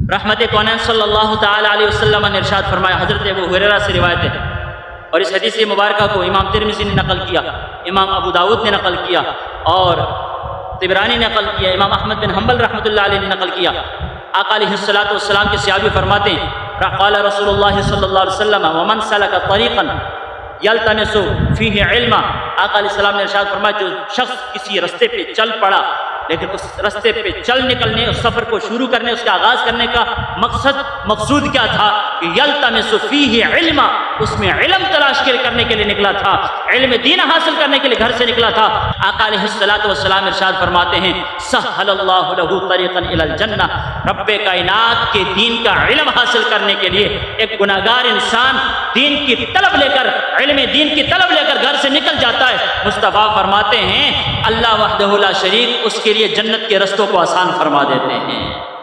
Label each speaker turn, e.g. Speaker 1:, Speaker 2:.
Speaker 1: रहमत कौनैन सल्लल्लाहु ताला अलैहि वसल्लम ने इरशाद फरमाया, हज़रत अबू हुरैरा से रिवायत है और इस हदीस मुबारक को इमाम तिरमिज़ी ने नकल किया, इमाम अबू दाऊद ने नकल किया और तिबरानी ने नकल किया, इमाम अहमद बिन हम्बल रहमतुल्लाह अलैहि ने नकल किया। आका अलैहिस्सलातु वस्सलाम के सहाबी फरमाते हैं, क़ाल रसूलुल्लाह सल्लल्लाहु अलैहि वसल्लम वमन सलका तरीक़न यल्तमिसु फ़ीहि इल्मा। आका अलैहिस्सलाम ने इरशाद फरमाया, जो शख्स किसी रास्ते पे चल पड़ा लेकिन उस रास्ते पे चल निकलने, उस सफ़र को शुरू करने, उसका आगाज़ करने का मकसूद क्या था कि यल्तमिसु फ़ीहि इल्मा, उसमें इल्म तलाश करने के लिए निकला था, इल्म दीन हासिल करने के लिए घर से निकला था। आका अलैहिस्सलातु वस्सलाम इरशाद फरमाते हैं, सहलल्लाहु लहू तरीक़न इलल जन्नह, रब्बे कायनात के दीन का इल्म हासिल करने के लिए एक गुनाहगार इंसान दीन की तलब लेकर, इल्म दीन की तलब लेकर घर से निकल जाता है, मुस्तफ़ा फरमाते हैं अल्लाह वहदहु ला शरीक उसके लिए जन्नत के रस्तों को आसान फरमा देते हैं।